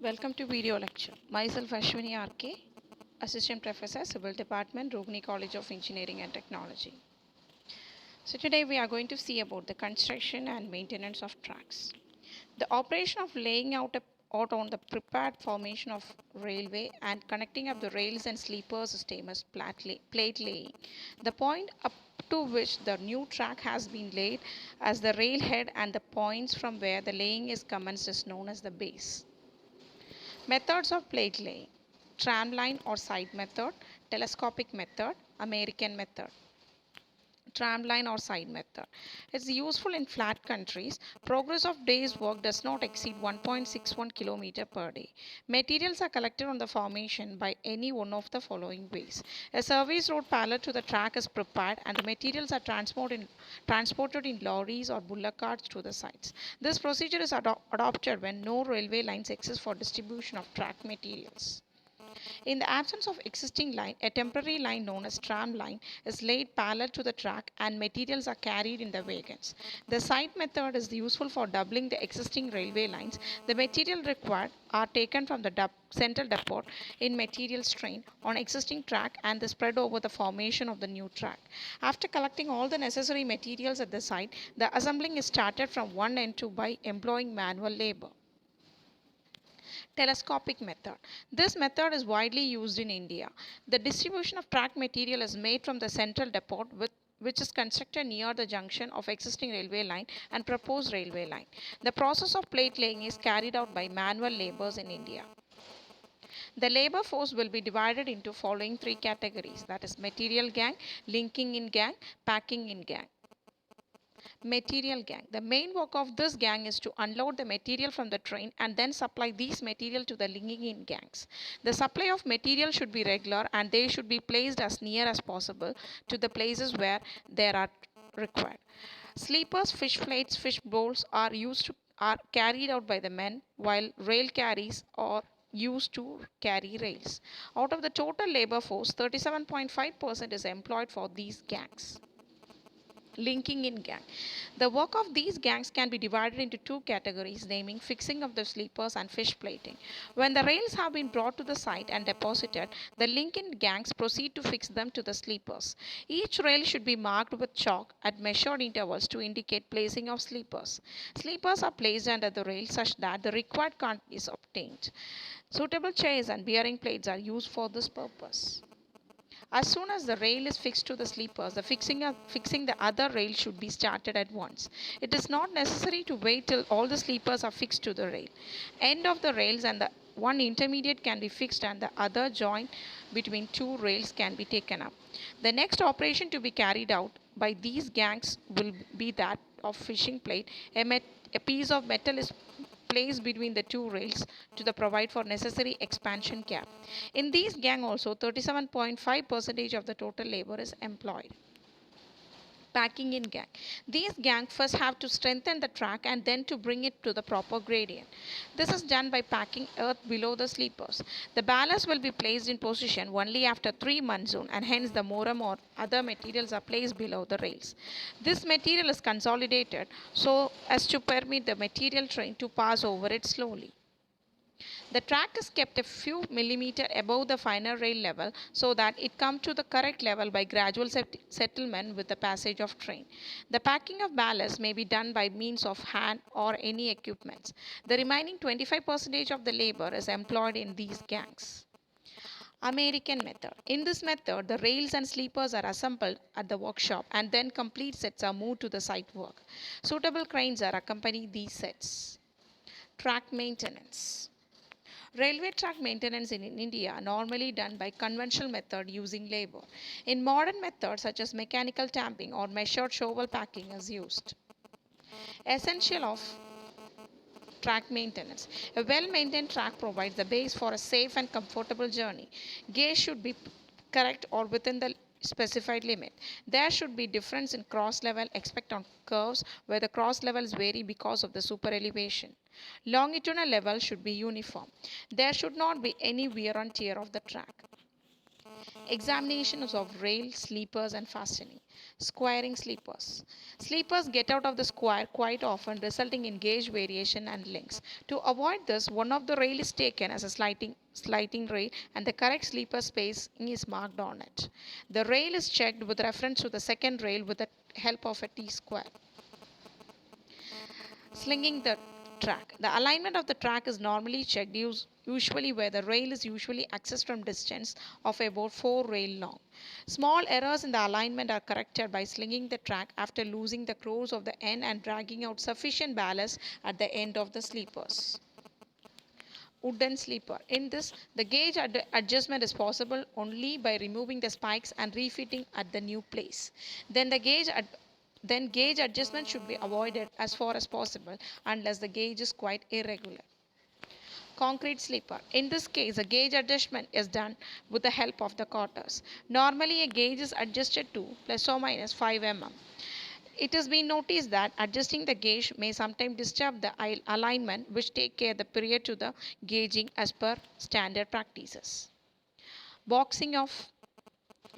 Welcome to video lecture. Myself Ashwini RK, Assistant Professor, Civil Department, Rogni College of Engineering and Technology. So today we are going to see about the construction and maintenance of tracks. The operation of laying out on the prepared formation of railway and connecting up the rails and sleeper system is plate laying. The point up to which the new track has been laid as the railhead and the points from where the laying is commenced is known as the base. Methods of plate laying: tramline or side method, telescopic method, American method. Tramline or side method. It's useful in flat countries. Progress of day's work does not exceed 1.61 km per day. Materials are collected on the formation by any one of the following ways. A service road parallel to the track is prepared and the materials are transported in lorries or bullock carts to the sites. This procedure is adopted when no railway lines exist for distribution of track materials. In the absence of existing line, a temporary line known as tram line is laid parallel to the track and materials are carried in the wagons. The side method is useful for doubling the existing railway lines. The material required are taken from the central depot in materials train on existing track and spread over the formation of the new track. After collecting all the necessary materials at the site, the assembling is started from one end to by employing manual labor. Telescopic method. This method is widely used in India. The distribution of track material is made from the central depot which is constructed near the junction of existing railway line and proposed railway line. The process of plate laying is carried out by manual laborers in India. The labor force will be divided into following three categories, that is material gang, linking in gang, packing in gang. Material gang. The main work of this gang is to unload the material from the train and then supply these material to the linking in gangs. The supply of material should be regular and they should be placed as near as possible to the places where they are required. Sleepers, fish plates, fish bowls are carried out by the men, while rail carries are used to carry rails. Out of the total labor force, 37.5% is employed for these gangs. Linking in gang. The work of these gangs can be divided into two categories, naming fixing of the sleepers and fish plating. When the rails have been brought to the site and deposited, the link-in gangs proceed to fix them to the sleepers. Each rail should be marked with chalk at measured intervals to indicate placing of sleepers. Sleepers are placed under the rail such that the required quantity is obtained. Suitable chairs and bearing plates are used for this purpose. As soon as the rail is fixed to the sleepers, the fixing the other rail should be started at once. It is not necessary to wait till all the sleepers are fixed to the rail. End of the rails and the one intermediate can be fixed and the other joint between two rails can be taken up. The next operation to be carried out by these gangs will be that of fishing plate. A piece of metal is placed between the two rails to the provide for necessary expansion cap. In these gang also 37.5% of the total labor is employed. Packing in gang. These gangs first have to strengthen the track and then to bring it to the proper gradient. This is done by packing earth below the sleepers. The ballast will be placed in position only after 3 monsoon and hence the moram or other materials are placed below the rails. This material is consolidated so as to permit the material train to pass over it slowly. The track is kept a few millimeters above the final rail level so that it comes to the correct level by gradual settlement with the passage of train. The packing of ballast may be done by means of hand or any equipments. The remaining 25% of the labor is employed in these gangs. American method. In this method, the rails and sleepers are assembled at the workshop and then complete sets are moved to the site work. Suitable cranes are accompany these sets. Track maintenance. Railway track maintenance in India are normally done by conventional method using labor. In modern methods such as mechanical tamping or measured shovel packing is used. Essential of track maintenance. A well-maintained track provides the base for a safe and comfortable journey. Gauge should be correct or within the specified limit. There should be difference in cross level except on curves where the cross levels vary because of the super elevation. Longitudinal level should be uniform. There should not be any wear and tear of the track. Examinations of rail, sleepers and fastening. Squaring sleepers. Sleepers get out of the square quite often, resulting in gauge variation and links. To avoid this, one of the rail is taken as a sliding rail and the correct sleeper spacing is marked on it. The rail is checked with reference to the second rail with the help of a T-square. Slinging the track. The alignment of the track is normally checked usually where the rail is usually accessed from distance of about 4 rail long. Small errors in the alignment are corrected by slinging the track after losing the close of the end and dragging out sufficient ballast at the end of the sleepers. Wooden sleeper. In this, the gauge adjustment is possible only by removing the spikes and refitting at the new place. Then gauge adjustment should be avoided as far as possible unless the gauge is quite irregular. Concrete sleeper. In this case, a gauge adjustment is done with the help of the quarters. Normally, a gauge is adjusted to plus or minus 5 mm. It has been noticed that adjusting the gauge may sometimes disturb the alignment, which take care the period to the gauging as per standard practices. Boxing of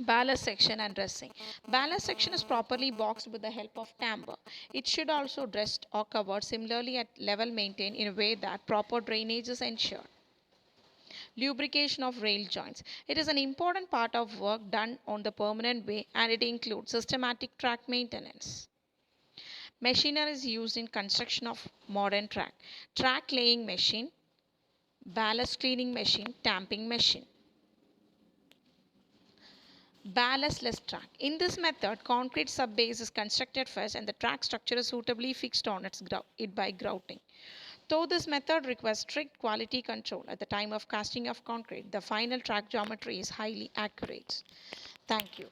ballast section and dressing. Ballast section is properly boxed with the help of tamper. It should also dressed or covered similarly at level maintained in a way that proper drainage is ensured. Lubrication of rail joints. It is an important part of work done on the permanent way and it includes systematic track maintenance. Machinery is used in construction of modern track. Track laying machine, ballast cleaning machine, tamping machine. Ballastless track. In this method, concrete subbase is constructed first and the track structure is suitably fixed on it by grouting. Though this method requires strict quality control at the time of casting of concrete, the final track geometry is highly accurate. Thank you.